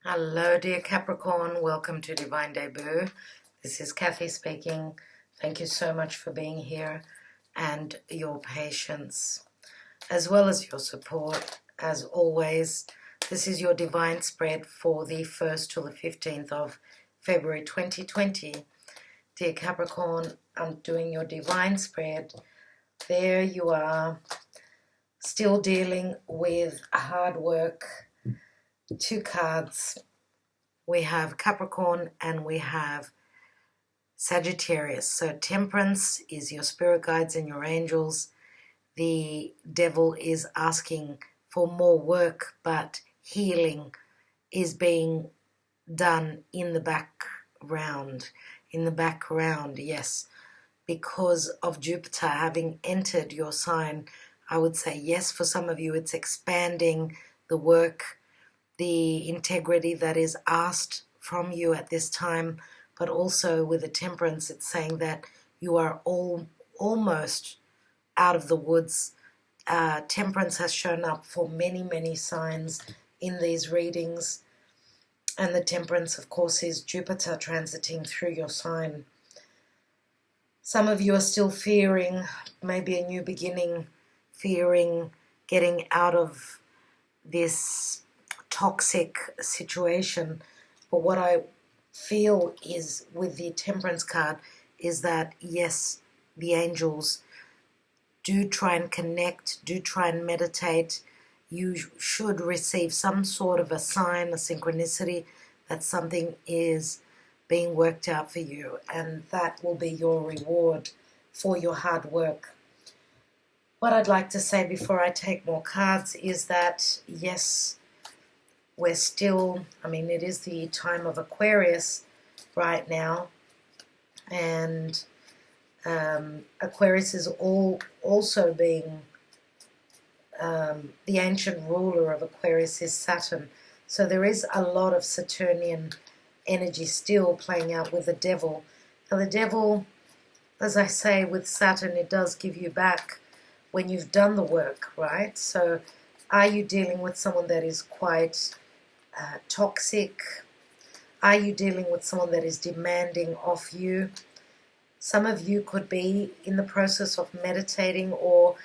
Hello, dear Capricorn. Welcome to Divine Debut. This is Kathy speaking. Thank you so much for being here and your patience, as well as your support. As always, this is your divine spread for the 1st till the 15th of February 2020. Dear Capricorn, I'm doing your divine spread. There you are, still dealing with hard work. Two cards. We have Capricorn and we have Sagittarius. So Temperance is your spirit guides and your angels. The devil is asking for more work, but healing is being done in the background. In the background, yes. Because of Jupiter having entered your sign, I would say yes, for some of you it's expanding the work, the integrity that is asked from you at this time, but also with the Temperance, it's saying that you are almost out of the woods. Temperance has shown up for many, many signs in these readings, and the Temperance, of course, is Jupiter transiting through your sign. Some of you are still fearing maybe a new beginning, fearing getting out of this toxic situation. But what I feel is with the Temperance card is that yes, the angels do try and connect, do try and meditate. You should receive some sort of a sign, a synchronicity that something is being worked out for you, and that will be your reward for your hard work. What I'd like to say before I take more cards is that yes, we're still, it is the time of Aquarius right now, and Aquarius is also being, the ancient ruler of Aquarius is Saturn. So there is a lot of Saturnian energy still playing out with the devil. Now the devil, as I say, with Saturn, it does give you back when you've done the work, right? So are you dealing with someone that is quite toxic? Are you dealing with someone that is demanding of you? Some of you could be in the process of meditating or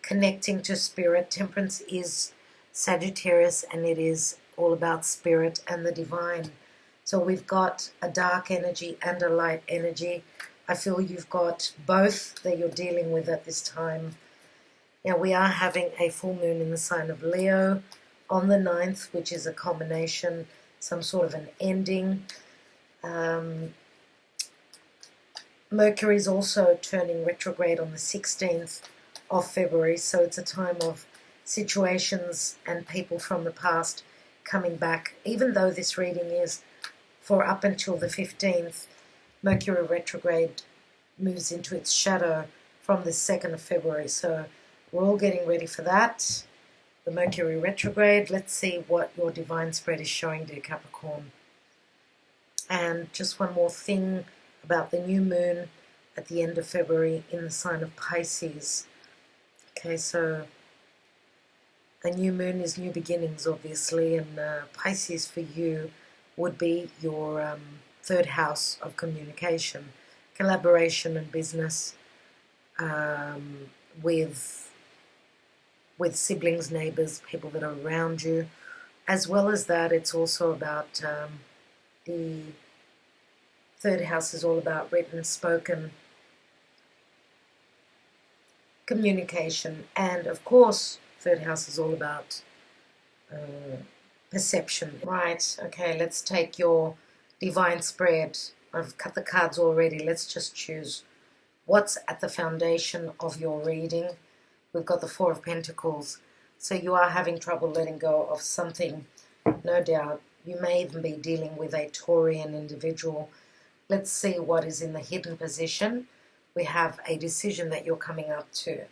connecting to spirit. Temperance is Sagittarius, and it is all about spirit and the divine. So we've got a dark energy and a light energy. I feel you've got both that you're dealing with at this time. Now we are having a full moon in the sign of Leo on the 9th, which is a combination, some sort of an ending. Mercury is also turning retrograde on the 16th of February, so it's a time of situations and people from the past coming back. Even though this reading is for up until the 15th, Mercury retrograde moves into its shadow from the 2nd of February, so we're all getting ready for that. The Mercury retrograde. Let's see what your divine spread is showing, dear Capricorn. And just one more thing about the new moon at the end of February in the sign of Pisces. Okay, so a new moon is new beginnings, obviously, and Pisces for you would be your third house of communication, collaboration and business, with siblings, neighbors, people that are around you. As well as that, it's also about the third house is all about written, spoken communication. And of course, third house is all about perception. Right, okay, let's take your divine spread. I've cut the cards already. Let's just choose what's at the foundation of your reading. We've got the Four of Pentacles. So you are having trouble letting go of something, no doubt. You may even be dealing with a Taurian individual. Let's see what is in the hidden position. We have a decision that you're coming up to.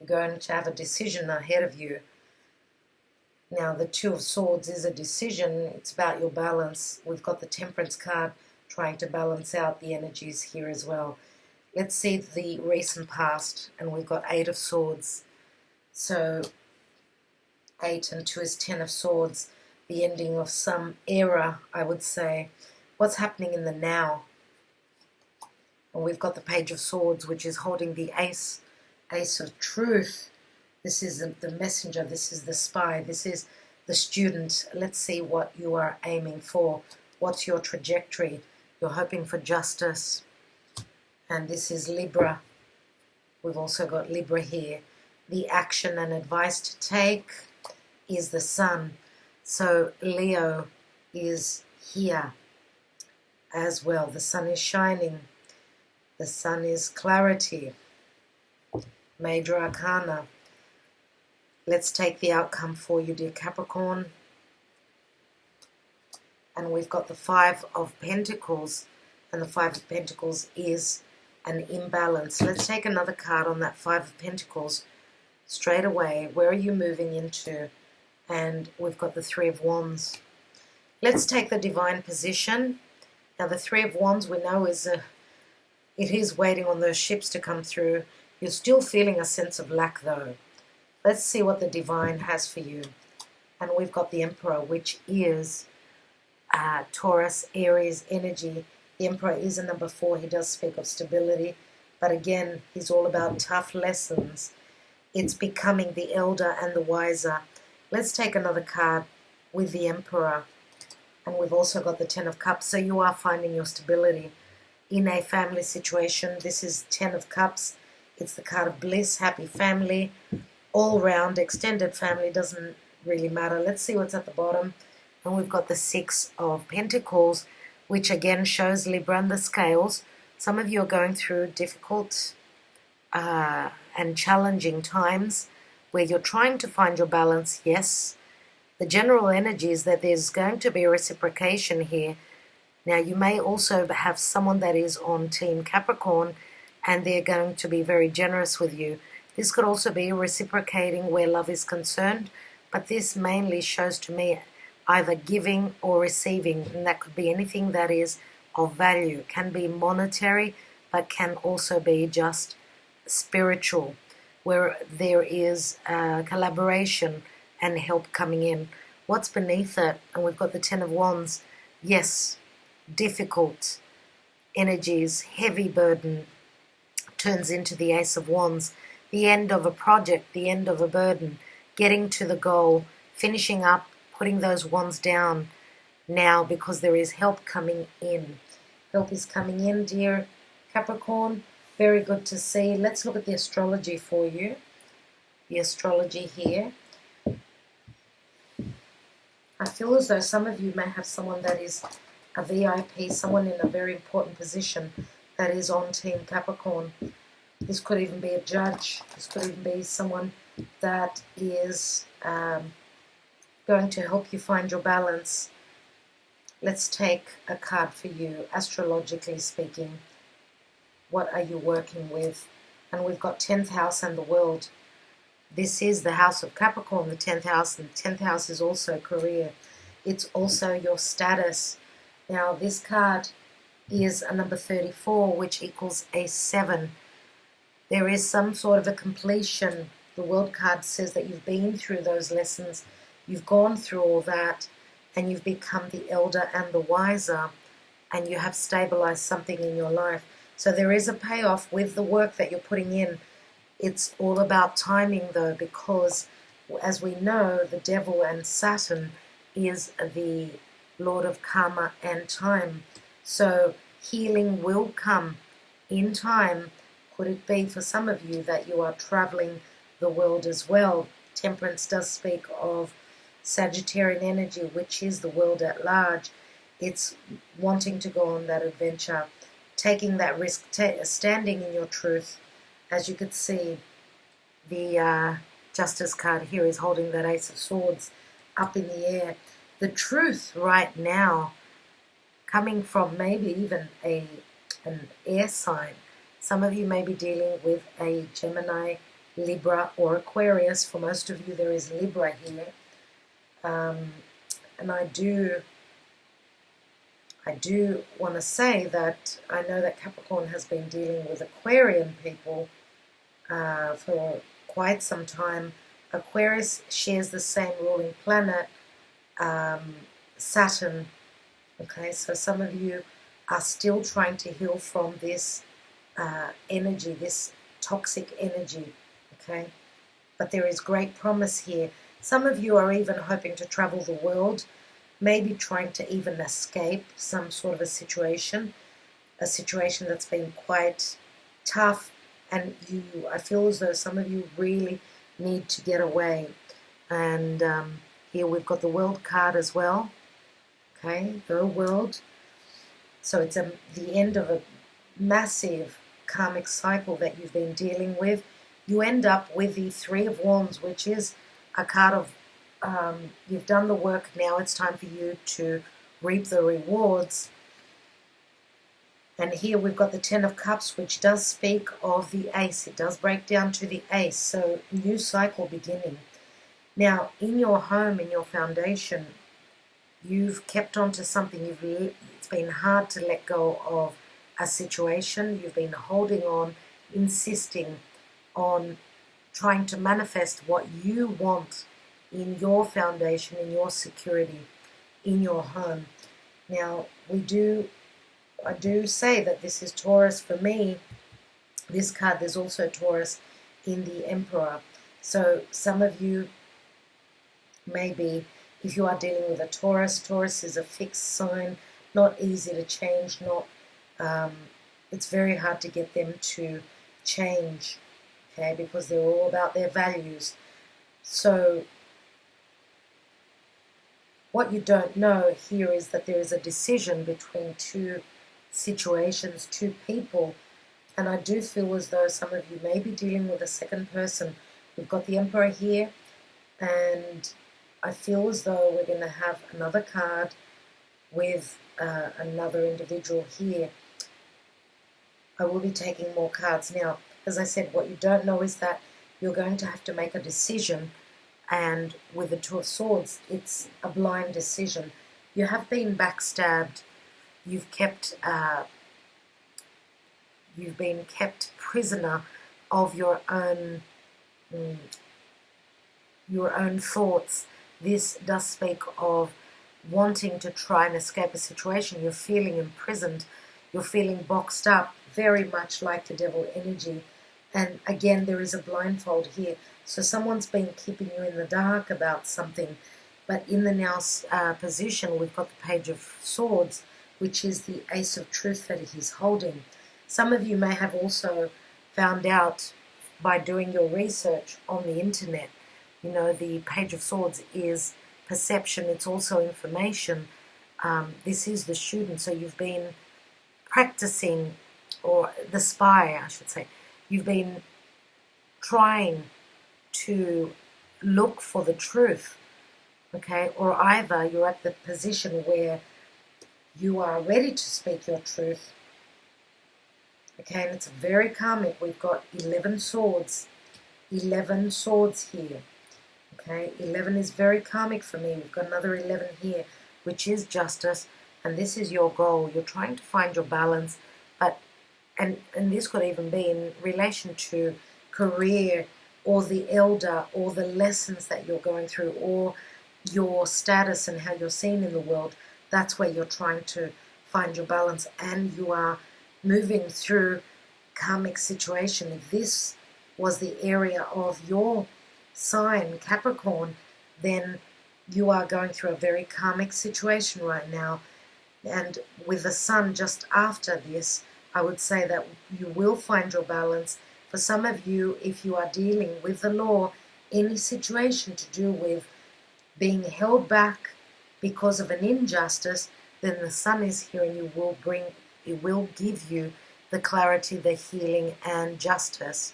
You're going to have a decision ahead of you. Now, the Two of Swords is a decision. It's about your balance. We've got the Temperance card trying to balance out the energies here as well. Let's see the recent past, and we've got Eight of Swords. So 8 and 2 is 10 of Swords. the ending of some era, I would say. What's happening in the now? And we've got the Page of Swords, which is holding the Ace of Truth. This is the messenger, this is the spy, this is the student. Let's see what you are aiming for. What's your trajectory? You're hoping for justice. And this is Libra. We've also got Libra here. The action and advice to take is the Sun. So Leo is here as well. The sun is shining. The sun is clarity. Major Arcana. Let's take the outcome for you, dear Capricorn. And we've got the Five of Pentacles. And the Five of Pentacles is an imbalance. Let's take another card on that Five of Pentacles straight away. Where are you moving into? And we've got the Three of Wands. Let's take the divine position. Now the Three of Wands we know is it is waiting on those ships to come through. You're still feeling a sense of lack though. Let's see what the divine has for you. And we've got the Emperor, which is Taurus, Aries energy. The Emperor is a number 4. He does speak of stability. But again, he's all about tough lessons. It's becoming the elder and the wiser. Let's take another card with the Emperor. And we've also got the Ten of Cups. So you are finding your stability in a family situation. This is Ten of Cups. It's the card of bliss, happy family, all round, extended family, doesn't really matter. Let's see what's at the bottom. And we've got the Six of Pentacles, which again shows Libra and the scales. Some of you are going through difficult and challenging times where you're trying to find your balance. Yes, the general energy is that there's going to be a reciprocation here. Now, you may also have someone that is on Team Capricorn and they're going to be very generous with you. This could also be reciprocating where love is concerned, but this mainly shows to me either giving or receiving, and that could be anything that is of value. It can be monetary, but can also be just spiritual, where there is collaboration and help coming in. What's beneath it? And we've got the Ten of Wands. Yes, difficult energies, heavy burden turns into the Ace of Wands. The end of a project, the end of a burden, getting to the goal, finishing up, putting those wands down now because there is help coming in. Help is coming in, dear Capricorn. Very good to see. Let's look at the astrology for you. The astrology here. I feel as though some of you may have someone that is a VIP, someone in a very important position that is on Team Capricorn. This could even be a judge. This could even be someone that is going to help you find your balance. Let's take a card for you, astrologically speaking. What are you working with? And we've got 10th house and the world. This is the house of Capricorn, the 10th house. And the 10th house is also career. It's also your status. Now, this card is a number 34, which equals a 7. There is some sort of a completion. The world card says that you've been through those lessons. You've gone through all that. And you've become the elder and the wiser. And you have stabilized something in your life. So there is a payoff with the work that you're putting in. It's all about timing, though, because, as we know, the devil and Saturn is the Lord of karma and time. So healing will come in time. Could it be for some of you that you are traveling the world as well? Temperance does speak of Sagittarian energy, which is the world at large. It's wanting to go on that adventure, taking that risk, standing in your truth. As you could see, the Justice card here is holding that Ace of Swords up in the air. The truth right now, coming from maybe even an air sign. Some of you may be dealing with a Gemini, Libra, or Aquarius. For most of you, there is Libra here. And I do want to say that I know that Capricorn has been dealing with Aquarian people for quite some time. Aquarius shares the same ruling planet Saturn. Okay, so some of you are still trying to heal from this energy, this toxic energy. Okay, but there is great promise here. Some of you are even hoping to travel the world, maybe trying to even escape some sort of a situation that's been quite tough, and I feel as though some of you really need to get away. And here we've got the World card as well. Okay, the World. So it's the end of a massive karmic cycle that you've been dealing with. You end up with the Three of Wands, which is a card of you've done the work, now it's time for you to reap the rewards. And here we've got the Ten of Cups, which does speak of the Ace. It does break down to the Ace, so new cycle beginning. Now, in your home, in your foundation, you've kept on to something. It's been hard to let go of a situation. You've been holding on, insisting on trying to manifest what you want in your foundation, in your security, in your home. Now, I do say that this is Taurus for me. This card, there's also Taurus in the Emperor. So some of you, maybe, if you are dealing with a Taurus is a fixed sign, not easy to change, it's very hard to get them to change, okay, because they're all about their values. So what you don't know here is that there is a decision between two situations, two people, and I do feel as though some of you may be dealing with a second person. We've got the Emperor here, and I feel as though we're going to have another card with another individual here. I will be taking more cards. Now, as I said, what you don't know is that you're going to have to make a decision, and with the Two of Swords, it's a blind decision. You have been backstabbed. You've been kept prisoner of your own thoughts. This does speak of wanting to try and escape a situation. You're feeling imprisoned. You're feeling boxed up, very much like the devil energy. And again, there is a blindfold here. So someone's been keeping you in the dark about something. But in the now position, we've got the Page of Swords, which is the Ace of Truth that he's holding. Some of you may have also found out by doing your research on the internet. You know, the Page of Swords is perception. It's also information. This is the student. So you've been practicing, or the spy, I should say. You've been trying to look for the truth, okay? Or either you're at the position where you are ready to speak your truth, okay? And it's very karmic. We've got 11 swords. 11 swords here, okay? 11 is very karmic for me. We've got another 11 here, which is justice, and this is your goal. You're trying to find your balance, but and this could even be in relation to career, or the elder, or the lessons that you're going through, or your status and how you're seen in the world. That's where you're trying to find your balance, and you are moving through karmic situation. If this was the area of your sign, Capricorn, then you are going through a very karmic situation right now. And with the sun just after this, I would say that you will find your balance. For some of you, if you are dealing with the law, any situation to do with being held back because of an injustice, then the sun is here, and it will give you the clarity, the healing, and justice.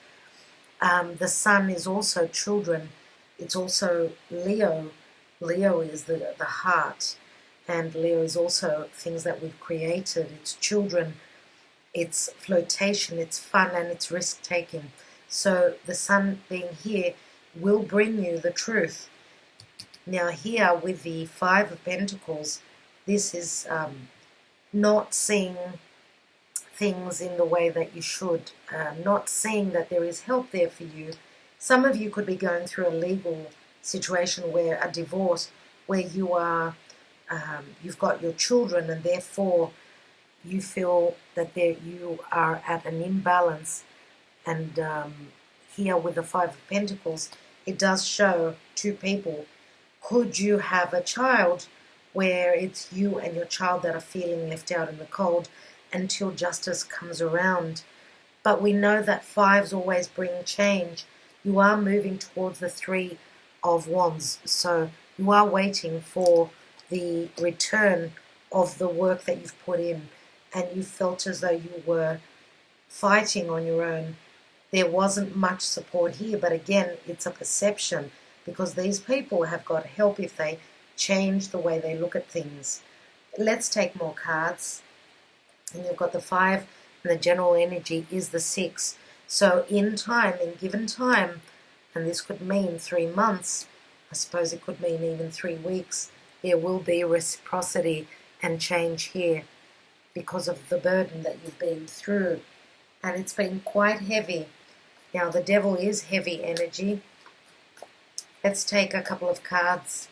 The sun is also children. It's also Leo. Leo is the heart, and Leo is also things that we've created. It's children, it's flotation, it's fun, and it's risk-taking. So the sun being here will bring you the truth. Now here with the Five of Pentacles, this is not seeing things in the way that you should, not seeing that there is help there for you. Some of you could be going through a legal situation where a divorce, where you are, you've got your children, and therefore you feel that you are at an imbalance. And here with the Five of Pentacles, it does show two people. Could you have a child where it's you and your child that are feeling left out in the cold until justice comes around? But we know that fives always bring change. You are moving towards the Three of Wands, so you are waiting for the return of the work that you've put in, and you felt as though you were fighting on your own. There wasn't much support here, but again, it's a perception, because these people have got help if they change the way they look at things. Let's take more cards. And you've got the Five, and the general energy is the Six. So in time, in given time, and this could mean 3 months, I suppose it could mean even 3 weeks, there will be reciprocity and change here because of the burden that you've been through. And it's been quite heavy. Now, the Devil is heavy energy. Let's take a couple of cards.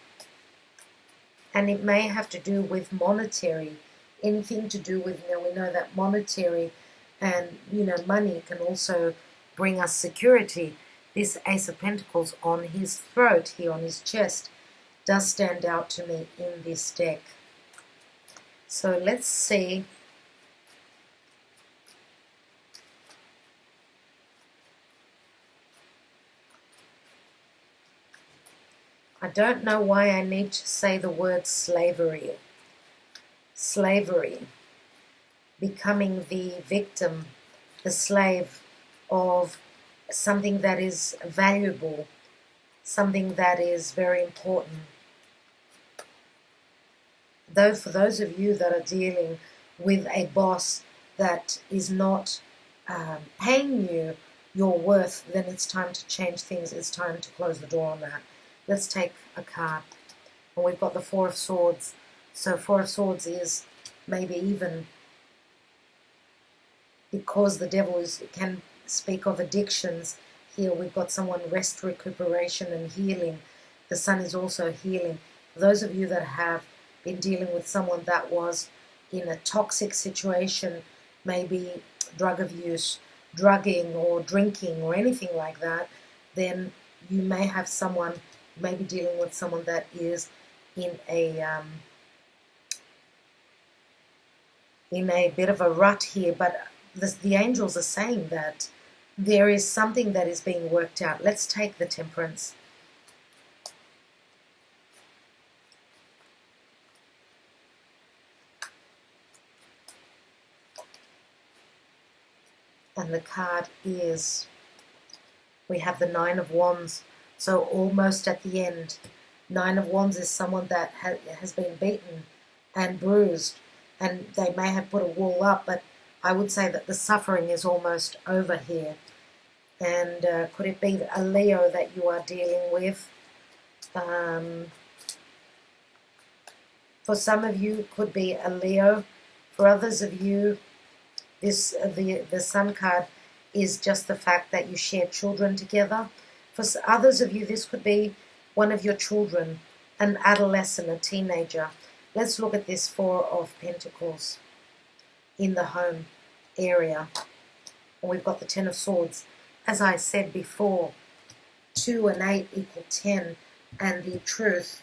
And it may have to do with monetary, anything to do with, we know that monetary and, money can also bring us security. This Ace of Pentacles on his throat, here on his chest, does stand out to me in this deck. So let's see. I don't know why I need to say the word slavery. Slavery. Becoming the victim, the slave of something that is valuable, something that is very important. Though for those of you that are dealing with a boss that is not paying you your worth, then it's time to change things. It's time to close the door on that. Let's take a card. And we've got the Four of Swords. So Four of Swords is maybe even, because the Devil can speak of addictions. Here we've got someone rest, recuperation and healing. The Sun is also healing. For those of you that have been dealing with someone that was in a toxic situation, maybe drug abuse, drugging or drinking or anything like that, then you may have someone, maybe dealing with someone that is in a bit of a rut here. But the angels are saying that there is something that is being worked out. Let's take the Temperance. And the card is, we have the Nine of Wands. So almost at the end. Nine of Wands is someone that has been beaten and bruised, and they may have put a wall up, but I would say that the suffering is almost over here. And could it be a Leo that you are dealing with? For some of you, it could be a Leo. For others of you, the Sun card is just the fact that you share children together. For others of you, this could be one of your children, an adolescent, a teenager. Let's look at this Four of Pentacles in the home area. And we've got the Ten of Swords. As I said before, 2 and 8 equal 10, and the truth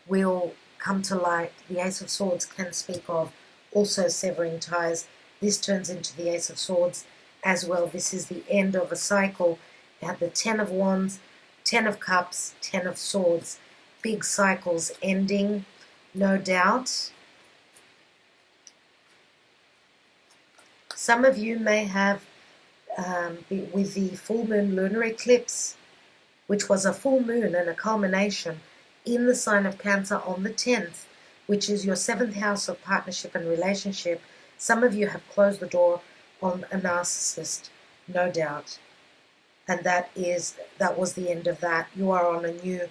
will come to light. The Ace of Swords can speak of also severing ties. This turns into the Ace of Swords as well. This is the end of a cycle. You have the Ten of Wands, Ten of Cups, Ten of Swords. Big cycles ending, no doubt. Some of you may have, with the full moon lunar eclipse, which was a full moon and a culmination in the sign of Cancer on the 10th, which is your 7th house of partnership and relationship. Some of you have closed the door on a narcissist, no doubt. And that was the end of that. You are on a new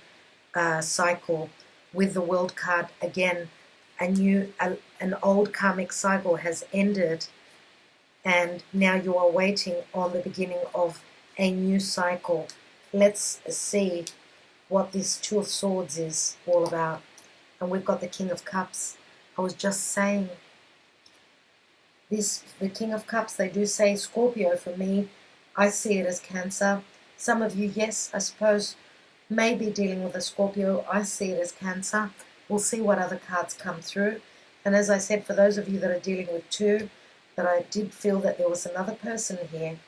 cycle with the World card again. An old karmic cycle has ended, and now you are waiting on the beginning of a new cycle. Let's see what this Two of Swords is all about. And we've got the King of Cups. I was just saying this, the King of Cups, they do say Scorpio. For me, I see it as Cancer. Some of you, yes, I suppose, may be dealing with a Scorpio. I see it as Cancer. We'll see what other cards come through. And as I said, for those of you that are dealing with two, that I did feel that there was another person here.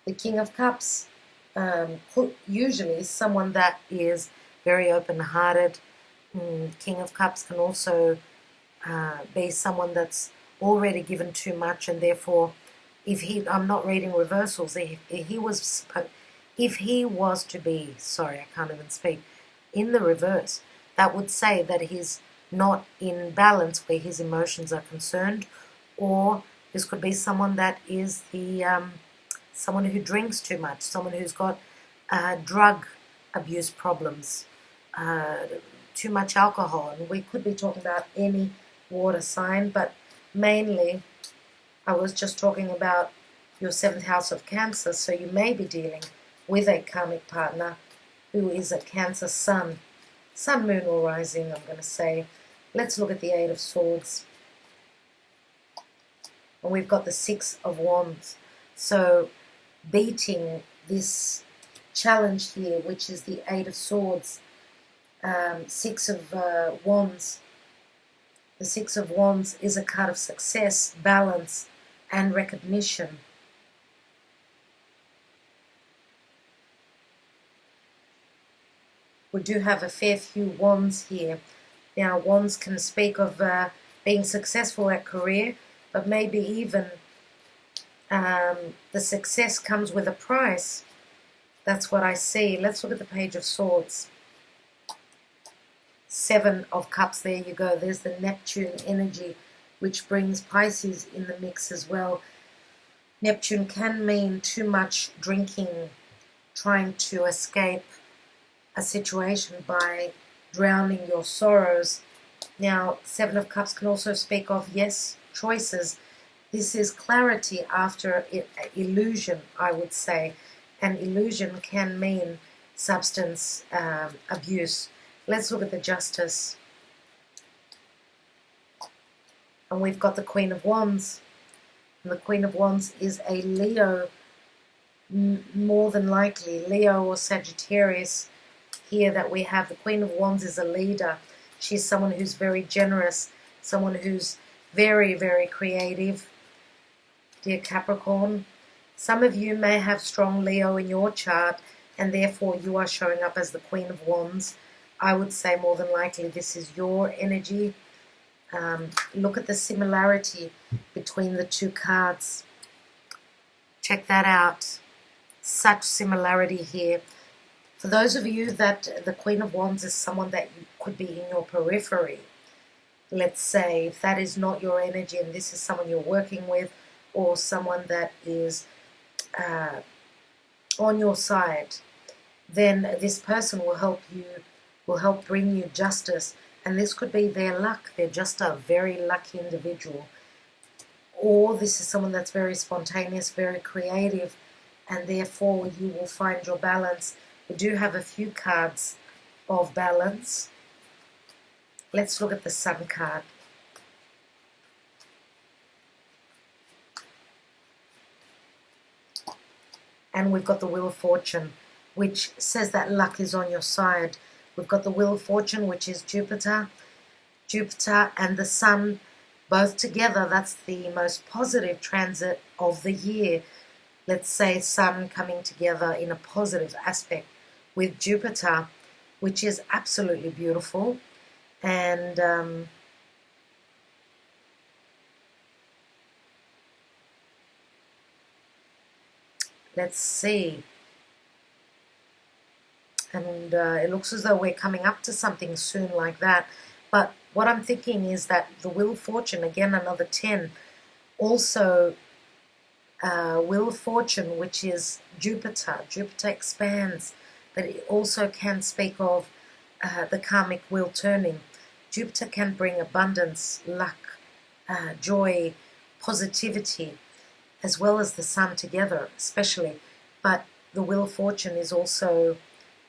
The King of Cups, usually someone that is very open-hearted. King of Cups can also be someone that's already given too much, and therefore, I'm not reading reversals. If he was to be, sorry, I can't even speak, in the reverse, that would say that he's not in balance where his emotions are concerned, or this could be someone that is someone who drinks too much, someone who's got drug abuse problems, too much alcohol, and we could be talking about any water sign, but mainly I was just talking about your 7th house of Cancer, so you may be dealing with a karmic partner who is a Cancer sun, moon, or rising, I'm going to say. Let's look at the 8 of Swords. And we've got the 6 of Wands. So beating this challenge here, which is the 8 of Swords, 6 of Wands. The 6 of Wands is a card of success, balance, and recognition. We do have a fair few Wands here. Now, Wands can speak of being successful at career, but maybe even the success comes with a price. That's what I see. Let's look at the Page of Swords. 7 of Cups, there you go. There's the Neptune energy, which brings Pisces in the mix as well. Neptune can mean too much drinking, trying to escape a situation by drowning your sorrows. Now, 7 of Cups can also speak of, yes, choices. This is clarity after illusion, I would say. And illusion can mean substance abuse. Let's look at the Justice. And we've got the Queen of Wands. And the Queen of Wands is a Leo, more than likely, Leo or Sagittarius. Here that we have the Queen of Wands is a leader. She's someone who's very generous, someone who's very, very creative. Dear Capricorn, some of you may have strong Leo in your chart, and therefore you are showing up as the Queen of Wands. I would say more than likely this is your energy. Look at the similarity between the two cards. Check that out. Such similarity here. For those of you that the Queen of Wands is someone that could be in your periphery, let's say, if that is not your energy and this is someone you're working with, or someone that is on your side, then this person will help you, will help bring you justice. And this could be their luck. They're just a very lucky individual. Or this is someone that's very spontaneous, very creative, and therefore you will find your balance. We do have a few cards of balance. Let's look at the Sun card. And we've got the Wheel of Fortune, which says that luck is on your side. We've got the Wheel of Fortune, which is Jupiter and the Sun, both together. That's the most positive transit of the year. Let's say Sun coming together in a positive aspect with Jupiter, which is absolutely beautiful. And let's see. And it looks as though we're coming up to something soon like that. But what I'm thinking is that the Wheel of Fortune, again, another 10, also Wheel of Fortune, which is Jupiter. Jupiter expands, but it also can speak of the karmic wheel turning. Jupiter can bring abundance, luck, joy, positivity, as well as the Sun together, especially. But the Wheel of Fortune is also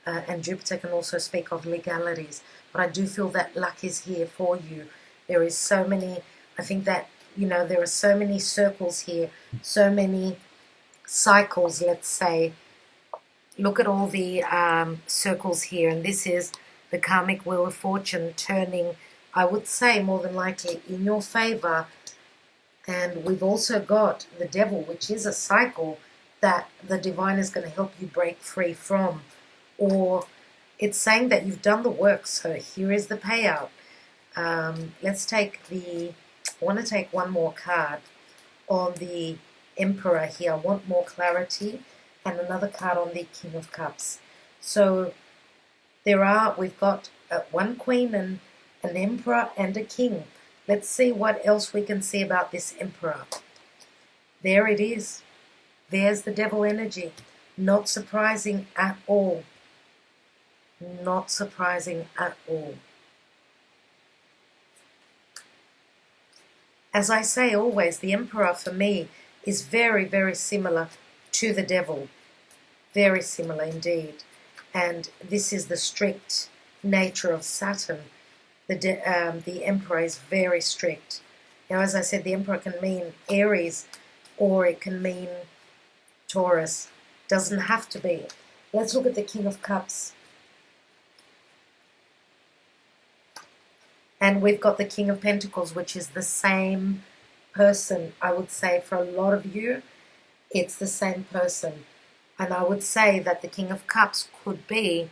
and Jupiter can also speak of legalities. But I do feel that luck is here for you. There is so many, I think that, you know, there are so many circles here, so many cycles, let's say. Look at all the circles here, and this is the karmic wheel of fortune turning, I would say, more than likely in your favor. And we've also got the devil, which is a cycle that the divine is going to help you break free from. Or it's saying that you've done the work, so here is the payout. Let's take I want to take one more card on the Emperor here. I want more clarity, and another card on the King of Cups. So we've got one Queen and an Emperor and a King. Let's see what else we can see about this Emperor. There it is. There's the devil energy. Not surprising at all. Not surprising at all. As I say always, the Emperor for me is very, very similar to the devil. Very similar indeed. And this is the strict nature of Saturn. The Emperor is very strict. Now, as I said, the Emperor can mean Aries or it can mean Taurus. Doesn't have to be. Let's look at the King of Cups. And we've got the King of Pentacles, which is the same person. I would say for a lot of you, it's the same person. And I would say that the King of Cups could be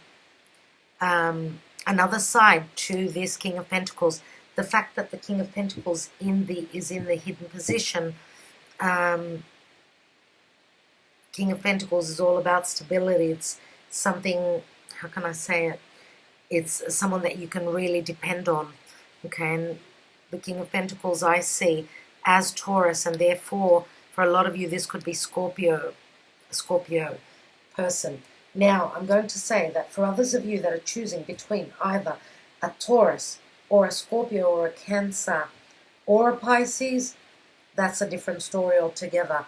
another side to this King of Pentacles. The fact that the King of Pentacles is in the hidden position. King of Pentacles is all about stability. It's something, how can I say it? It's someone that you can really depend on. Okay, and the King of Pentacles I see as Taurus, and therefore for a lot of you this could be a Scorpio person. Now I'm going to say that for others of you that are choosing between either a Taurus or a Scorpio or a Cancer or a Pisces, that's a different story altogether.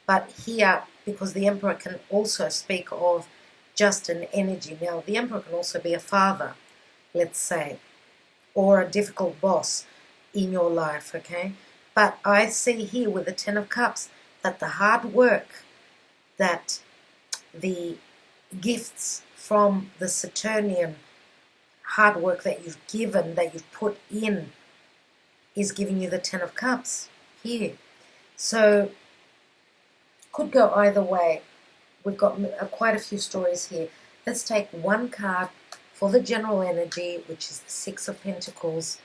But here, because the Emperor can also speak of just an energy. Now the Emperor can also be a father, let's say, or a difficult boss in your life, okay? But I see here with the Ten of Cups that the hard work, that the gifts from the Saturnian hard work that you've given, that you've put in, is giving you the Ten of Cups here. So, could go either way. We've got quite a few stories here. Let's take one card for the general energy, which is the Six of Pentacles.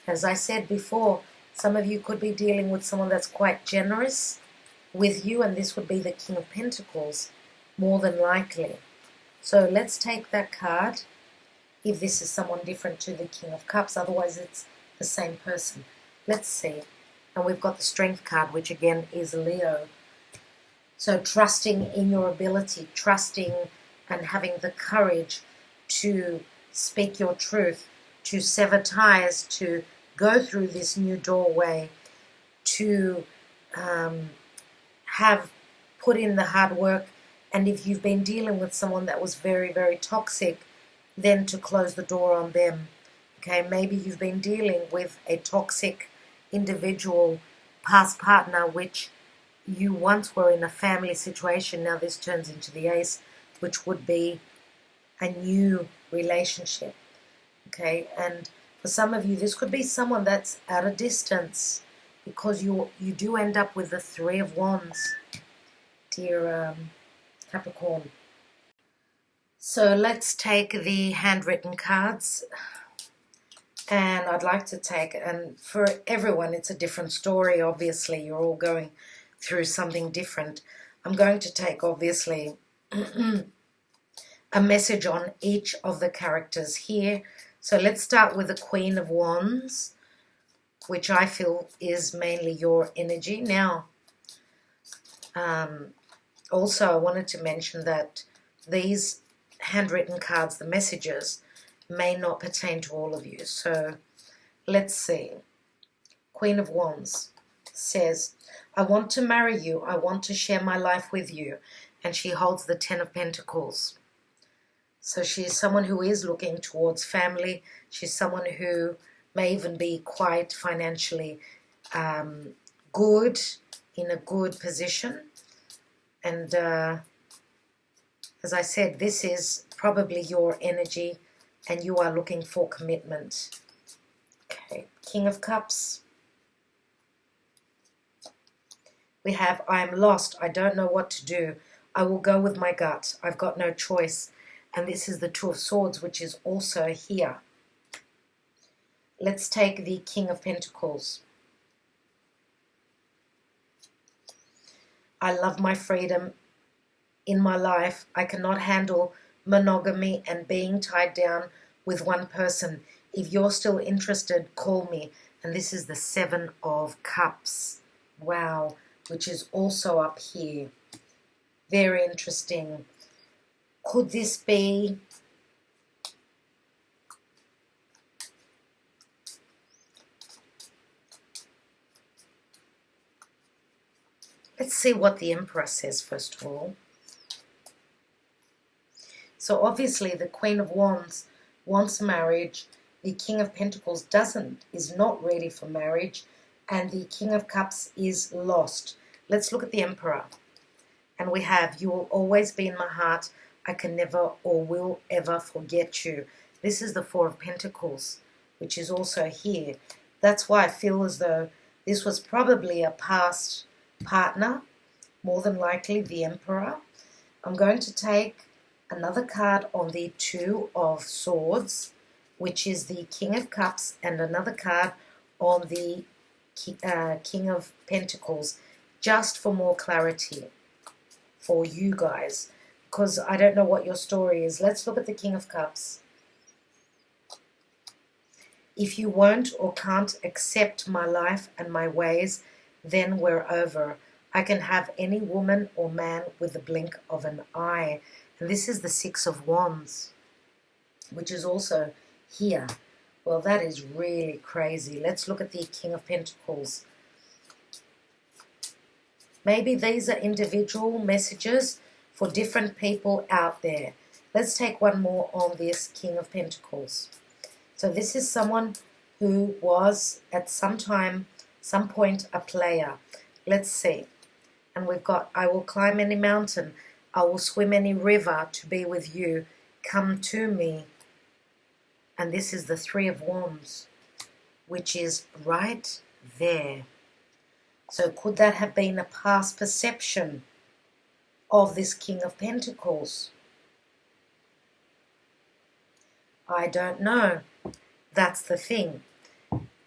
As I said before, some of you could be dealing with someone that's quite generous with you, and this would be the King of Pentacles, more than likely. So let's take that card, if this is someone different to the King of Cups. Otherwise, it's the same person. Let's see. And we've got the Strength card, which again is Leo. So trusting in your ability, trusting and having the courage to speak your truth, to sever ties, to go through this new doorway, to have put in the hard work. And if you've been dealing with someone that was very, very toxic, then to close the door on them. Okay, maybe you've been dealing with a toxic individual, past partner, which you once were in a family situation. Now this turns into the Ace, which would be a new relationship. Okay, and for some of you, this could be someone that's at a distance, because you do end up with the Three of Wands, dear Capricorn. So let's take the handwritten cards, and I'd like to take, and for everyone it's a different story, obviously you're all going through something different. I'm going to take, obviously, a message on each of the characters here. So let's start with the Queen of Wands, which I feel is mainly your energy. Now, also I wanted to mention that these handwritten cards, the messages, may not pertain to all of you. So let's see. Queen of Wands says, I want to marry you. I want to share my life with you. And she holds the Ten of Pentacles. So she is someone who is looking towards family. She's someone who may even be quite financially good, in a good position. And as I said, this is probably your energy and you are looking for commitment. Okay, King of Cups. We have, I am lost. I don't know what to do. I will go with my gut. I've got no choice. And this is the Two of Swords, which is also here. Let's take the King of Pentacles. I love my freedom in my life. I cannot handle monogamy and being tied down with one person. If you're still interested, call me. And this is the Seven of Cups. Wow. Which is also up here. Very interesting. Could this be let's see what the Emperor says first of all. So obviously the Queen of Wands wants marriage. The King of Pentacles is not ready for marriage. And the King of Cups is lost. Let's look at the Emperor. And we have, you will always be in my heart. I can never or will ever forget you. This is the Four of Pentacles, which is also here. That's why I feel as though this was probably a past partner, more than likely the Emperor. I'm going to take another card on the Two of Swords, which is the King of Cups, and another card on the King of Pentacles, just for more clarity for you guys, because I don't know what your story is. Let's look at the King of Cups. If you won't or can't accept my life and my ways, then we're over. I can have any woman or man with the blink of an eye. And this is the Six of Wands, which is also here. Well, that is really crazy. Let's look at the King of Pentacles. Maybe these are individual messages for different people out there. Let's take one more on this King of Pentacles. So this is someone who was at some point a player. Let's see. And we've got, I will climb any mountain. I will swim any river to be with you. Come to me. And this is the Three of Wands, which is right there. So could that have been a past perception of this King of Pentacles? I don't know. That's the thing.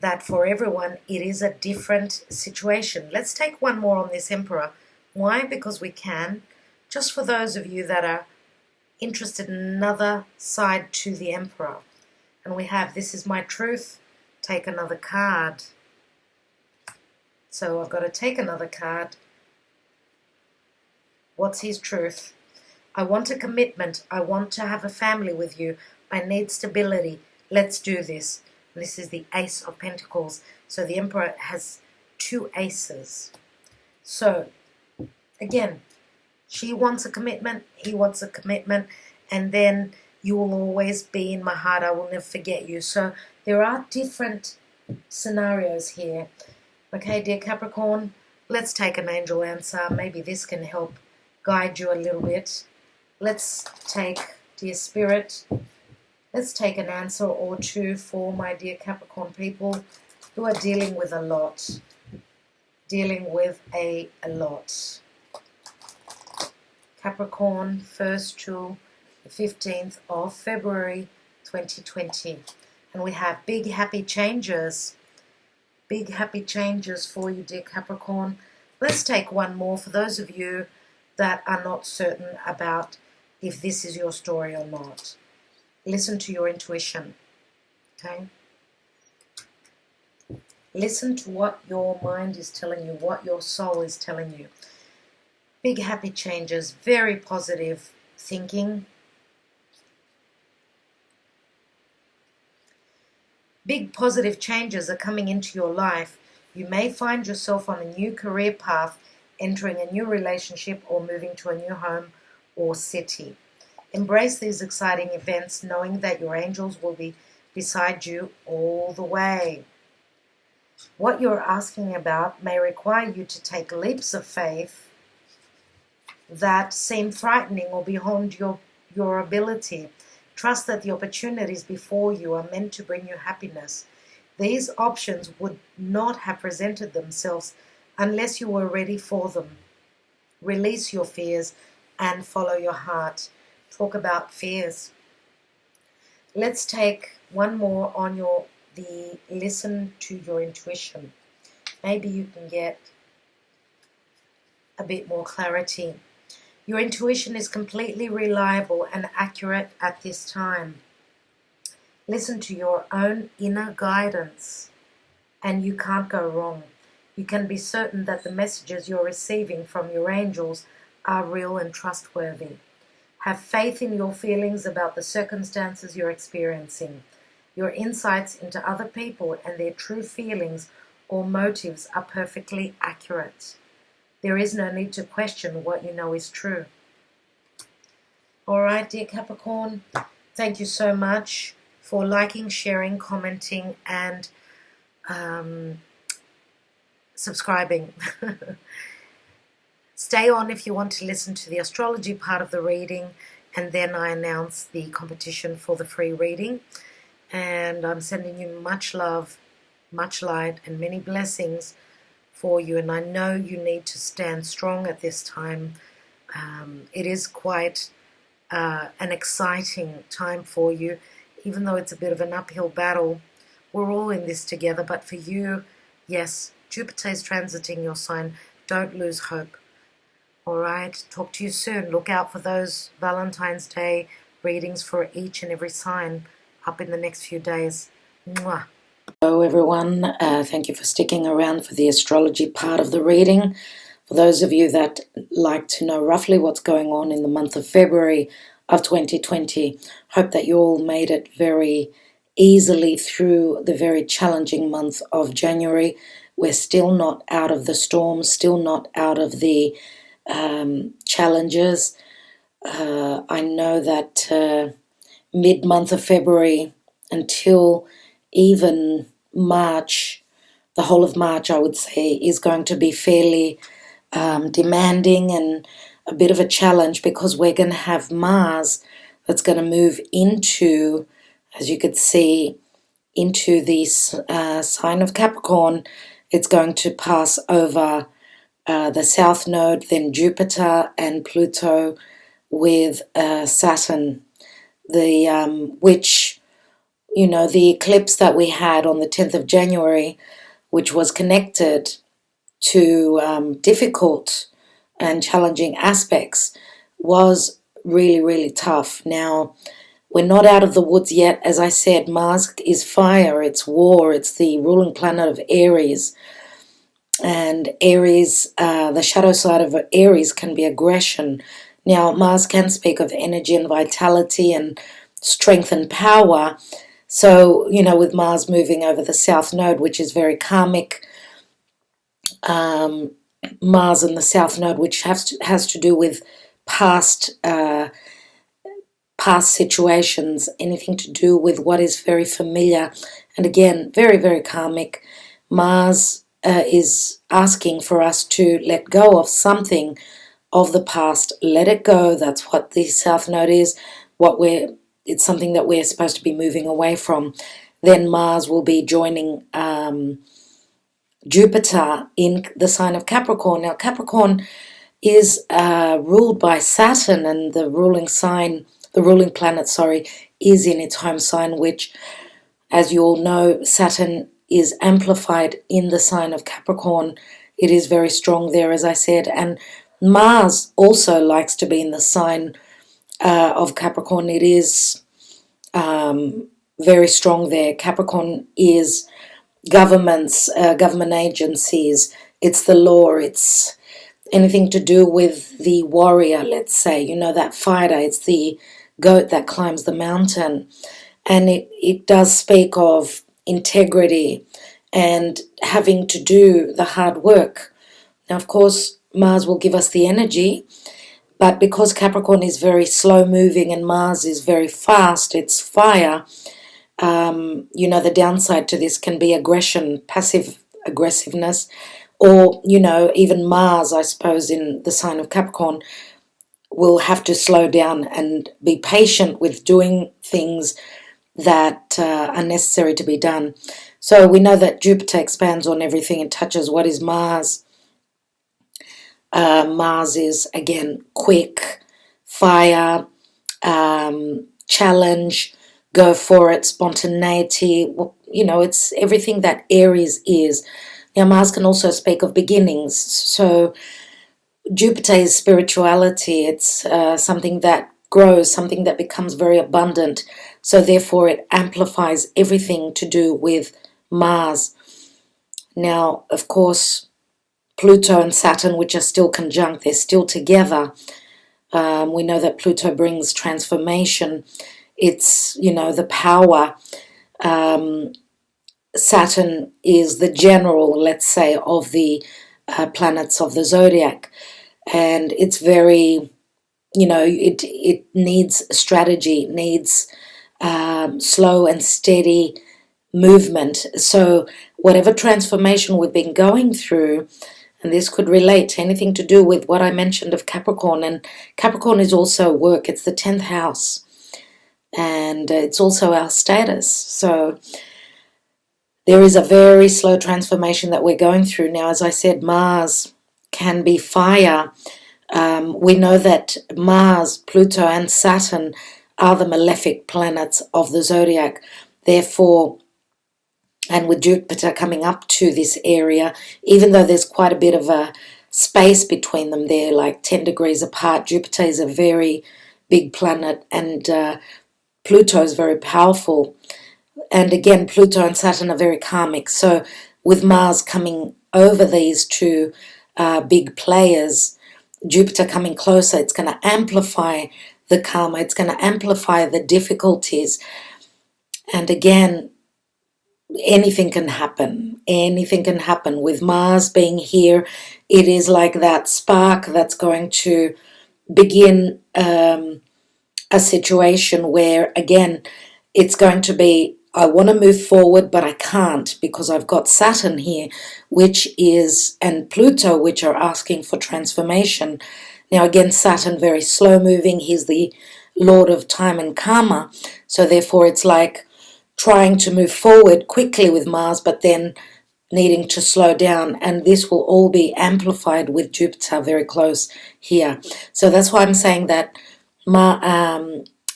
That for everyone, it is a different situation. Let's take one more on this Emperor. Why? Because we can. Just for those of you that are interested in another side to the Emperor. And we have, this is my truth. Take another card. So I've got to take another card. What's his truth? I want a commitment. I want to have a family with you. I need stability. Let's do this. And this is the Ace of Pentacles. So the Emperor has two aces. So, again, she wants a commitment. He wants a commitment. And then you will always be in my heart. I will never forget you. So there are different scenarios here. Okay, dear Capricorn, let's take an angel answer. Maybe this can help guide you a little bit. Let's take, dear Spirit, let's take an answer or two for my dear Capricorn people who are dealing with a lot. Dealing with a lot. Capricorn, 1st to the 15th of February 2020. And we have big happy changes. Big happy changes for you, dear Capricorn. Let's take one more for those of you that are not certain about if this is your story or not. Listen to your intuition, okay? Listen to what your mind is telling you, what your soul is telling you. Big happy changes, very positive thinking. Big positive changes are coming into your life. You may find yourself on a new career path, entering a new relationship or moving to a new home or city. Embrace these exciting events, knowing that your angels will be beside you all the way. What you're asking about may require you to take leaps of faith that seem frightening or beyond your ability. Trust that the opportunities before you are meant to bring you happiness. These options would not have presented themselves unless you were ready for them. Release your fears and follow your heart. Talk about fears. Let's take one more on the listen to your intuition. Maybe you can get a bit more clarity. Your intuition is completely reliable and accurate at this time. Listen to your own inner guidance, and you can't go wrong. You can be certain that the messages you're receiving from your angels are real and trustworthy. Have faith in your feelings about the circumstances you're experiencing. Your insights into other people and their true feelings or motives are perfectly accurate. There is no need to question what you know is true. All right, dear Capricorn, thank you so much for liking, sharing, commenting, and subscribing. Stay on if you want to listen to the astrology part of the reading, and then I announce the competition for the free reading. And I'm sending you much love, much light, and many blessings for you. And I know you need to stand strong at this time. It is quite an exciting time for you, even though it's a bit of an uphill battle. We're all in this together, but for you, yes, Jupiter is transiting your sign. Don't lose hope. All right, talk to you soon. Look out for those Valentine's Day readings for each and every sign up in the next few days. Mwah. Hello everyone, thank you for sticking around for the astrology part of the reading. For those of you that like to know roughly what's going on in the month of February of 2020, hope that you all made it very easily through the very challenging month of January. We're still not out of the storm, still not out of the challenges. I know that mid-month of February until even March, the whole of March, I would say, is going to be fairly demanding and a bit of a challenge, because we're going to have Mars that's going to move into, as you could see, into this sign of Capricorn. It's going to pass over the South Node, then Jupiter and Pluto with Saturn, which, you know, the eclipse that we had on the 10th of January, which was connected to difficult and challenging aspects, was really, really tough. Now, we're not out of the woods yet. As I said, Mars is fire, it's war, it's the ruling planet of Aries. And Aries, the shadow side of Aries can be aggression. Now, Mars can speak of energy and vitality and strength and power. So, you know, with Mars moving over the South Node, which is very karmic, Mars and the South Node, which has to do with past situations, anything to do with what is very familiar, and again, very, very karmic. Mars is asking for us to let go of something of the past. Let it go. That's what the South Node is. It's something that we're supposed to be moving away from. Then Mars will be joining Jupiter in the sign of Capricorn. Now, Capricorn is ruled by Saturn, and the ruling planet, is in its home sign, which, as you all know, Saturn is amplified in the sign of Capricorn. It is very strong there, as I said, and Mars also likes to be in the sign of Capricorn. It is very strong there. Capricorn is governments, government agencies, it's the law, it's anything to do with the warrior, let's say, you know, that fighter, it's the goat that climbs the mountain. And it does speak of integrity and having to do the hard work. Now, of course, Mars will give us the energy, But because Capricorn is very slow moving and Mars is very fast, it's fire, you know, the downside to this can be aggression, passive aggressiveness, or, you know, even Mars, I suppose, in the sign of Capricorn, will have to slow down and be patient with doing things that are necessary to be done. So we know that Jupiter expands on everything and touches. What is Mars? Mars is, again, quick, fire, challenge, go for it, spontaneity. You know, it's everything that Aries is. Now, Mars can also speak of beginnings. So Jupiter is spirituality. It's something that grows, something that becomes very abundant. So therefore, it amplifies everything to do with Mars. Now, of course, Pluto and Saturn, which are still conjunct, they're still together. We know that Pluto brings transformation. It's, you know, the power. Saturn is the general, let's say, of the planets of the zodiac. And it's very, you know, it needs strategy, needs slow and steady movement. So whatever transformation we've been going through, and this could relate to anything to do with what I mentioned of Capricorn. And Capricorn is also work. It's the 10th house. And it's also our status. So there is a very slow transformation that we're going through. Now, as I said, Mars can be fire. We know that Mars, Pluto, and Saturn are the malefic planets of the zodiac. Therefore, and with Jupiter coming up to this area, even though there's quite a bit of a space between them, they're like 10 degrees apart. Jupiter is a very big planet, and Pluto is very powerful. And again, Pluto and Saturn are very karmic. So with Mars coming over these two big players, Jupiter coming closer, it's going to amplify the karma. It's going to amplify the difficulties. And again, anything can happen. Anything can happen. With Mars being here, it is like that spark that's going to begin a situation where, again, it's going to be, I want to move forward, but I can't because I've got Saturn here, which is, and Pluto, which are asking for transformation. Now, again, Saturn, very slow moving. He's the Lord of time and karma. So therefore, it's like trying to move forward quickly with Mars, but then needing to slow down. And this will all be amplified with Jupiter very close here. So that's why I'm saying that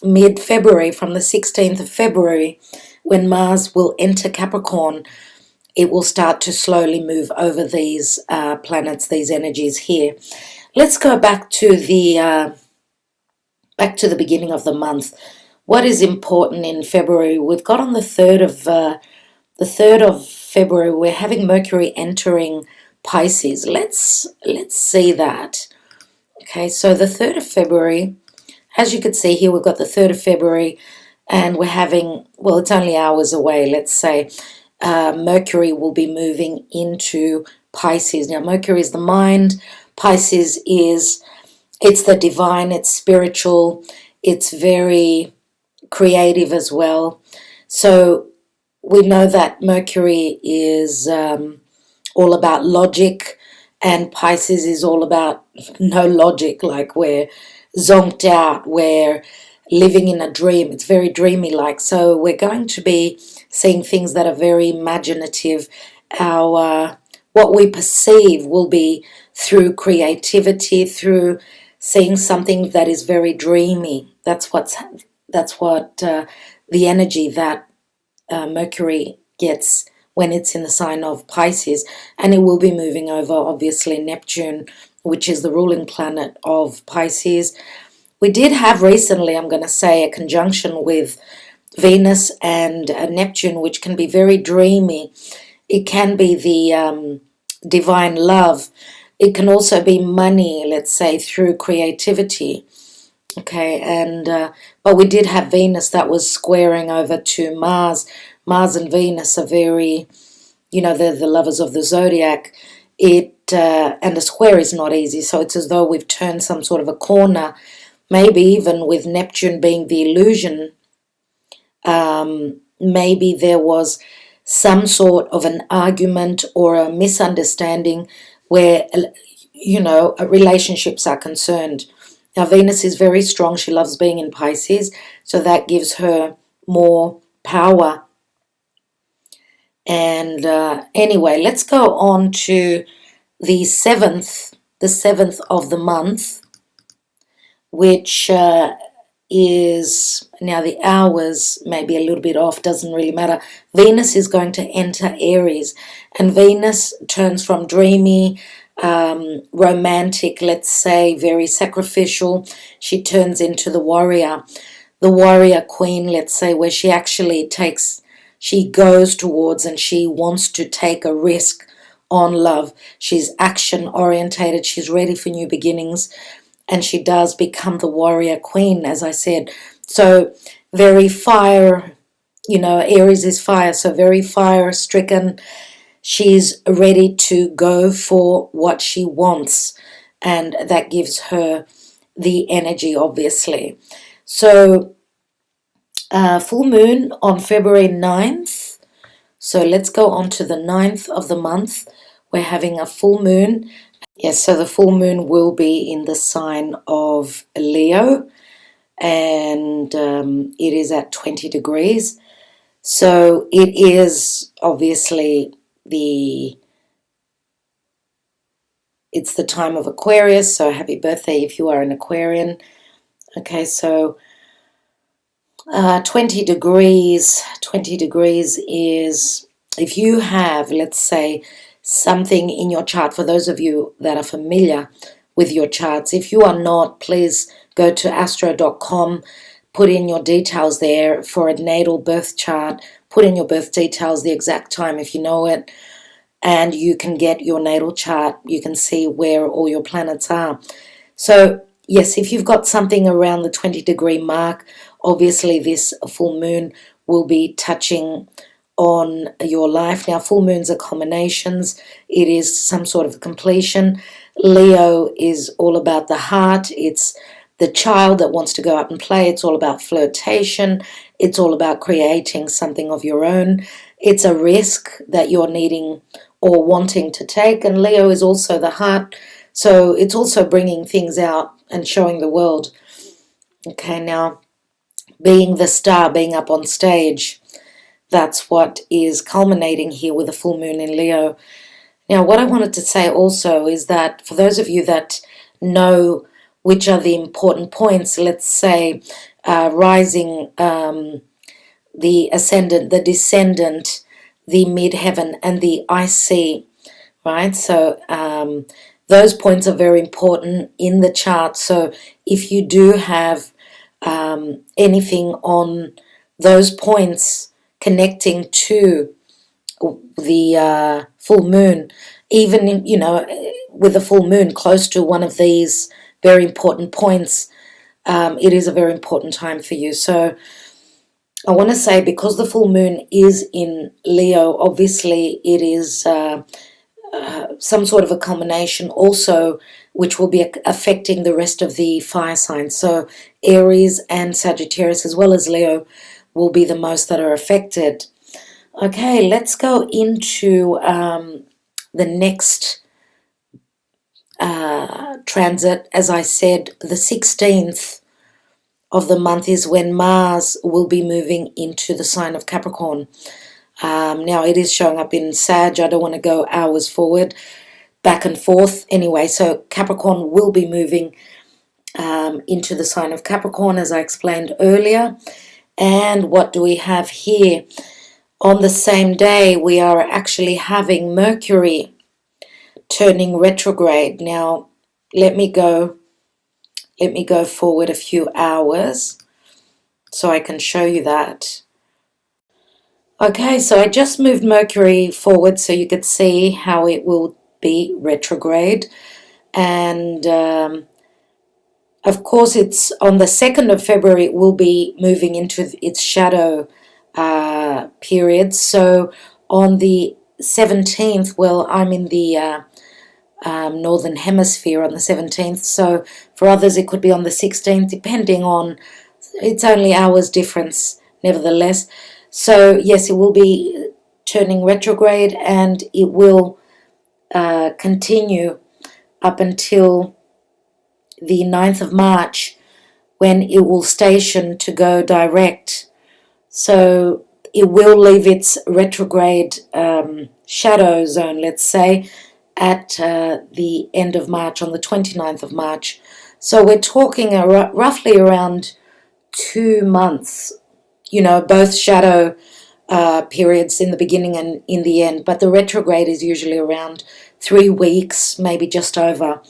mid-February, from the 16th of February, when Mars will enter Capricorn, it will start to slowly move over these planets, these energies here. Let's go back to the beginning of the month. What is important in February? We've got on the 3rd of February, we're having Mercury entering Pisces. Let's see that. Okay, so the 3rd of February, as you can see here, we've got the 3rd of February, and we're having, well, it's only hours away, let's say. Mercury will be moving into Pisces. Now, Mercury is the mind. Pisces is, it's the divine, it's spiritual, it's very creative as well. So we know that Mercury is all about logic, and Pisces is all about no logic, like we're zonked out, we're living in a dream. It's very dreamy like. So we're going to be seeing things that are very imaginative. Our what we perceive will be through creativity, through seeing something that is very dreamy. That's what the energy that Mercury gets when it's in the sign of Pisces. And it will be moving over, obviously, Neptune, which is the ruling planet of Pisces. We did have recently, I'm going to say, a conjunction with Venus and Neptune, which can be very dreamy. It can be the divine love. It can also be money, let's say, through creativity. Okay, and but we did have Venus that was squaring over to Mars. Mars and Venus are very, you know, they're the lovers of the zodiac. It and a square is not easy, so it's as though we've turned some sort of a corner, maybe even with Neptune being the illusion. Maybe there was some sort of an argument or a misunderstanding where, you know, relationships are concerned. Now, Venus is very strong. She loves being in Pisces, so that gives her more power. And anyway, let's go on to the 7th of the month, which is, now the hours may be a little bit off, doesn't really matter. Venus is going to enter Aries, and Venus turns from dreamy, romantic, let's say, very sacrificial. She turns into the warrior queen, let's say, where she actually she goes towards and she wants to take a risk on love. She's action orientated. She's ready for new beginnings. And she does become the warrior queen, as I said. So very fire, you know, Aries is fire, so very fire stricken. She's ready to go for what she wants. And that gives her the energy, obviously. So full moon on February 9th. So let's go on to the 9th of the month. We're having a full moon. Yes, so the full moon will be in the sign of Leo, and it is at 20 degrees. So it is obviously it's the time of Aquarius, so happy birthday if you are an Aquarian. Okay, so 20 degrees is, if you have, let's say, something in your chart, for those of you that are familiar with your charts. If you are not, please go to astro.com, put in your details there for a natal birth chart, put in your birth details, the exact time if you know it, and you can get your natal chart. You can see where all your planets are. So yes, if you've got something around the 20-degree mark, obviously this full moon will be touching on your life. Now, full moons are culminations. It is some sort of completion. Leo is all about the heart. It's the child that wants to go out and play. It's all about flirtation. It's all about creating something of your own. It's a risk that you're needing or wanting to take. And Leo is also the heart. So it's also bringing things out and showing the world. Okay, now, being the star, being up on stage, that's what is culminating here with a full moon in Leo. Now, what I wanted to say also is that for those of you that know which are the important points, let's say rising, the ascendant, the descendant, the midheaven, and the IC, right? So those points are very important in the chart. So if you do have anything on those points connecting to the full moon, even in, you know, with the full moon close to one of these very important points, it is a very important time for you. So I want to say, because the full moon is in Leo, obviously it is some sort of a culmination also, which will be affecting the rest of the fire signs. So Aries and Sagittarius, as well as Leo, will be the most that are affected. Okay, let's go into the next transit. As I said, the 16th of the month is when Mars will be moving into the sign of Capricorn. Now, it is showing up in Sag. I don't want to go hours forward, back and forth. Anyway, so Capricorn will be moving into the sign of Capricorn, as I explained earlier. And what do we have here? On the same day, we are actually having Mercury turning retrograde. Now, let me go forward a few hours so I can show you that. Okay, so I just moved Mercury forward so you could see how it will be retrograde. And of course, it's on the 2nd of February, it will be moving into its shadow period. So on the 17th, well, I'm in the Northern Hemisphere on the 17th. So for others it could be on the 16th, depending on, it's only hours difference nevertheless. So yes, it will be turning retrograde, and it will continue up until the 9th of March, when it will station to go direct. So it will leave its retrograde shadow zone, let's say, at the end of March, on the 29th of March. So we're talking roughly around 2 months, you know, both shadow periods in the beginning and in the end, but the retrograde is usually around 3 weeks, maybe just over.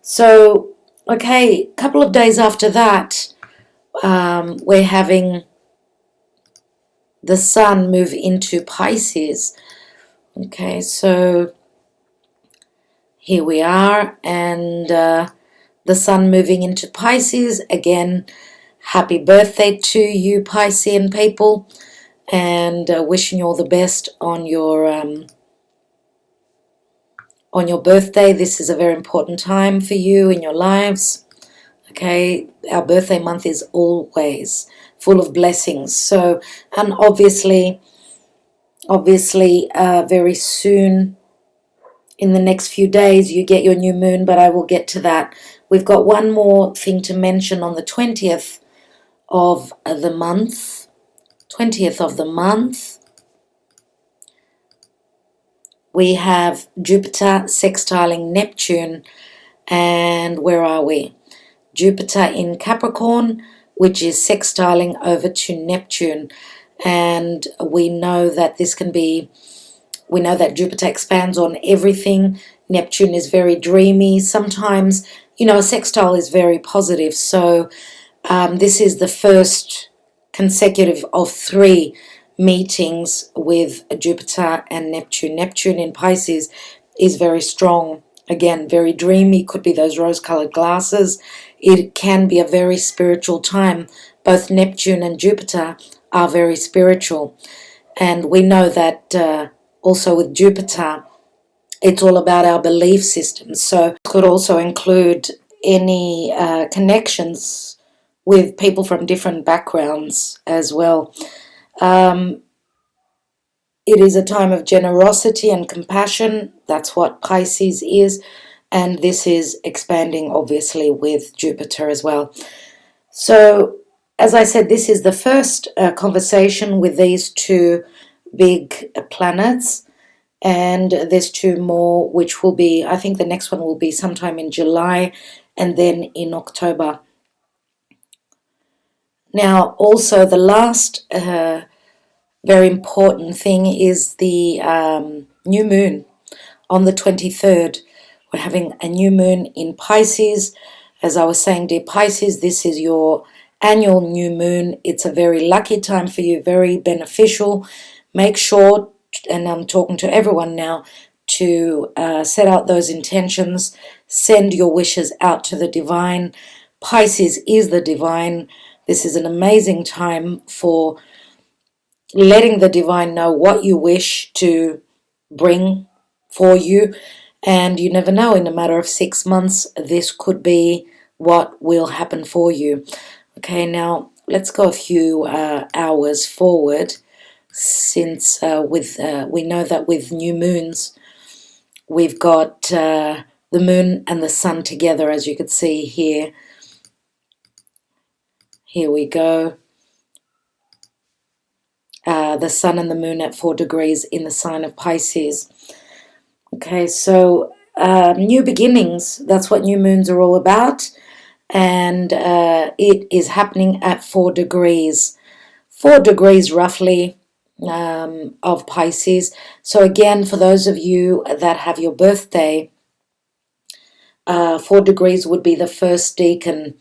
So, okay, a couple of days after that, we're having the sun move into Pisces. Okay, so here we are, and the sun moving into Pisces. Again, happy birthday to you, Piscean people, and wishing you all the best on your birthday. This is a very important time for you in your lives. Okay, our birthday month is always full of blessings. So, and obviously, very soon, in the next few days, you get your new moon, but I will get to that. We've got one more thing to mention on the 20th of the month. 20th of the month, we have Jupiter sextiling Neptune, and where are we? Jupiter in Capricorn, which is sextiling over to Neptune, and we know that Jupiter expands on everything. Neptune is very dreamy. Sometimes, you know, a sextile is very positive. So this is the first consecutive of 3 meetings with Jupiter and Neptune. Neptune in Pisces is very strong. Again, very dreamy. Could be those rose-colored glasses. It can be a very spiritual time. Both Neptune and Jupiter are very spiritual. And we know that also with Jupiter, it's all about our belief system. So it could also include any connections with people from different backgrounds as well. It is a time of generosity and compassion. That's what Pisces is. And this is expanding, obviously, with Jupiter as well. So, as I said, this is the first conversation with these 2 big planets. And there's 2 more, which will be, I think the next one will be sometime in July and then in October. Now, also the last very important thing is the new moon on the 23rd. We're having a new moon in Pisces. As I was saying, dear Pisces, this is your annual new moon. It's a very lucky time for you, very beneficial. Make sure, and I'm talking to everyone now, to set out those intentions. Send your wishes out to the divine. Pisces is the divine. This is an amazing time for letting the divine know what you wish to bring for you. And you never know, in a matter of 6 months, this could be what will happen for you. Okay, now let's go a few hours forward, since we know that with new moons, we've got the moon and the sun together, as you can see here. Here we go. The sun and the moon at 4 degrees in the sign of Pisces. Okay, so new beginnings, that's what new moons are all about. And it is happening at 4 degrees. 4 degrees roughly of Pisces. So again, for those of you that have your birthday, 4 degrees would be the first decan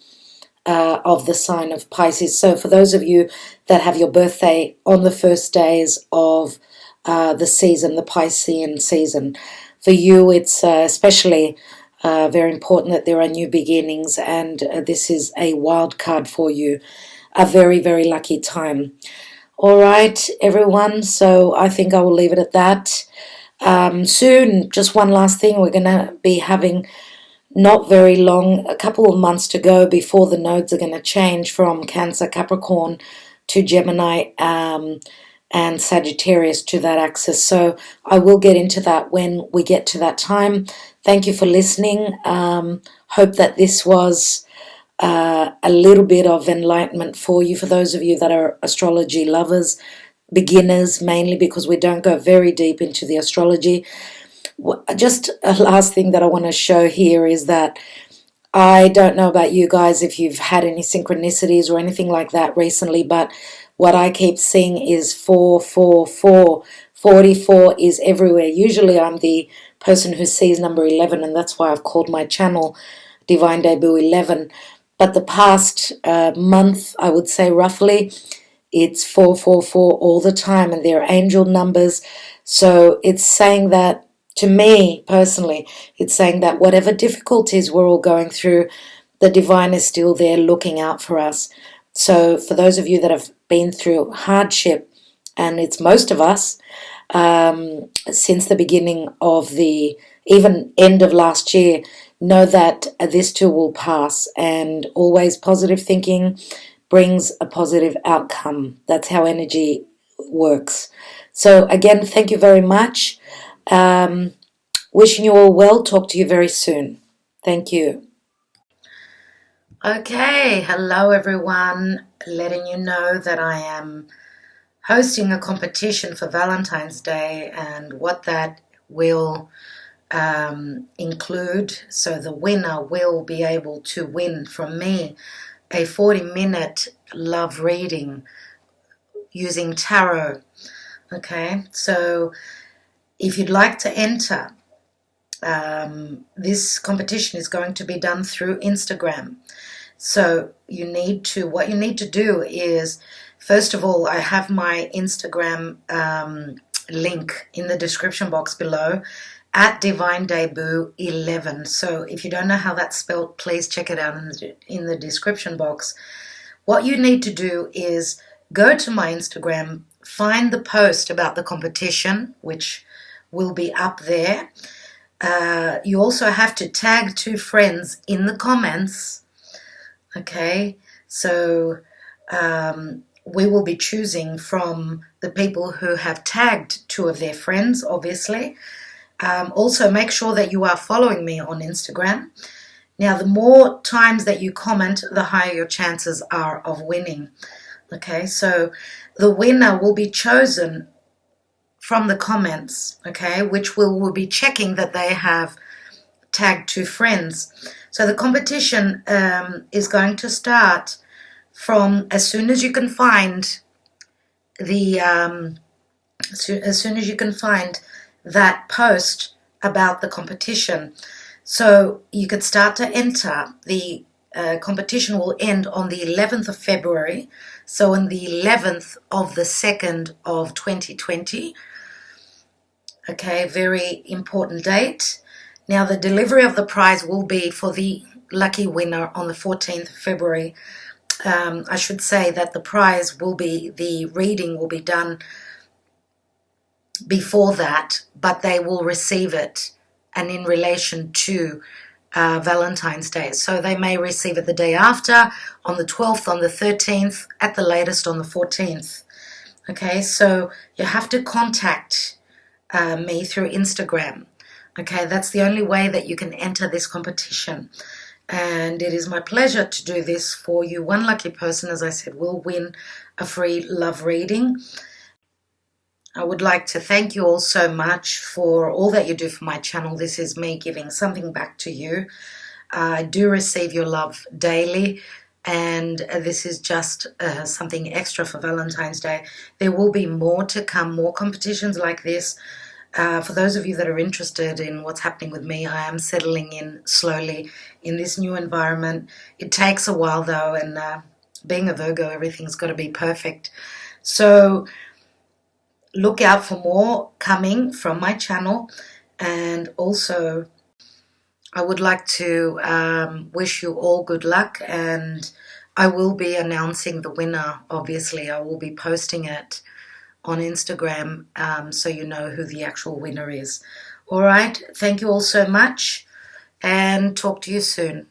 of the sign of Pisces. So for those of you that have your birthday on the first days of the season, the Piscean season, for you it's especially very important that there are new beginnings, and this is a wild card for you, a very, very lucky time. All right, everyone, so I think I will leave it at that. Soon, just one last thing, we're going to be having not very long, a couple of months to go before the nodes are going to change from Cancer, Capricorn to Gemini and Sagittarius to that axis. So I will get into that when we get to that time. Thank you for listening. Hope that this was a little bit of enlightenment for you, for those of you that are astrology lovers, beginners mainly, because we don't go very deep into the astrology. Just a last thing that I want to show here is that I don't know about you guys if you've had any synchronicities or anything like that recently, but what I keep seeing is 444. 44 is everywhere. Usually I'm the person who sees number 11, and that's why I've called my channel Divine Debut 11. But the past month, I would say roughly, it's 444 all the time, and they're angel numbers. So it's saying that, to me personally, it's saying that whatever difficulties we're all going through, the divine is still there looking out for us. So for those of you that have been through hardship, and it's most of us, since the beginning of the even end of last year, know that this too will pass, and always positive thinking brings a positive outcome. That's how energy works. So again, thank you very much. Wishing you all well. Talk to you very soon. Thank you. Okay, hello everyone. Letting you know that I am hosting a competition for Valentine's Day, and what that will include. So the winner will be able to win from me a 40-minute love reading using tarot. Okay, so if you'd like to enter, this competition is going to be done through Instagram. So what you need to do is, first of all, I have my Instagram link in the description box below, at Divine Debut 11. So if you don't know how that's spelled, please check it out in the description box. What you need to do is go to my Instagram, find the post about the competition, which will be up there. You also have to tag 2 friends in the comments. Okay, so we will be choosing from the people who have tagged 2 of their friends, obviously. Also, make sure that you are following me on Instagram. Now, the more times that you comment, the higher your chances are of winning. Okay, so the winner will be chosen from the comments, okay, which we'll be checking that they have tagged 2 friends. So the competition is going to start from as soon as you can find the as soon as you can find that post about the competition. So you could start to enter. The competition will end on the 11th of February, so on the 11th of the 2nd of 2020. Okay, very important date. Now the delivery of the prize will be for the lucky winner on the 14th of February. I should say that the prize will be, the reading will be done before that, but they will receive it and in relation to Valentine's Day. So they may receive it the day after, on the 12th, on the 13th, at the latest on the 14th. Okay, so you have to contact me through Instagram. Okay, that's the only way that you can enter this competition. And it is my pleasure to do this for you. One lucky person, as I said, will win a free love reading. I would like to thank you all so much for all that you do for my channel. This is me giving something back to you. I do receive your love daily, and this is just something extra for Valentine's Day. There will be more to come, more competitions like this. For those of you that are interested in what's happening with me, I am settling in slowly in this new environment. It takes a while though, and being a Virgo, everything's got to be perfect. So look out for more coming from my channel. And also I would like to wish you all good luck, and I will be announcing the winner. Obviously I will be posting it on Instagram, so you know who the actual winner is. All right, thank you all so much, and talk to you soon.